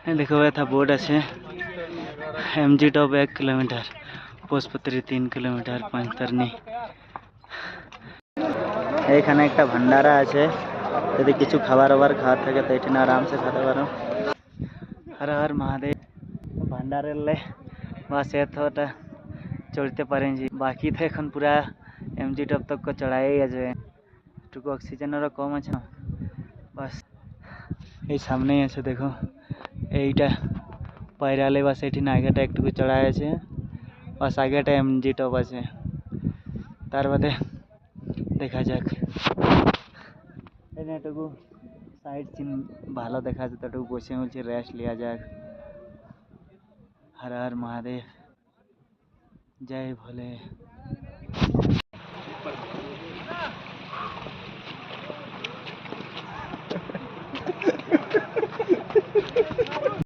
देखो था बोर्ड আছে एमजी टॉप 1 किलोमीटर পোস্টপত্রী 3 কিলোমিটার পঁয়তারনি। এখানে একটা ভান্ডারা আছে, যদি কিছু খাবার আবার খাওয়ার থাকে তো এখানে আরামসে খেতে পারো। হর হর মহাদেব। ভান্ডারেলে বাস এতটা চড়তে পারেন জি, বাকি তো এখন পুরা এমজি টপ তক চড়াই আছে, একটু অক্সিজেনেরও কম আছে না। বাস এই সামনেই আছে দেখো, এইটা পায়রালে বাস এটি আগেটা একটু চড়াই আছে, বাস আগেটা এমজি টপ আছে, তার বাদে দেখা যাক। এটুকু সাইড সিন ভালো দেখা যাচ্ছে, তোটুকু বসে বলছি রেস্ট লিয়া যাক। হর হর মহাদেব, জয় ভোলে।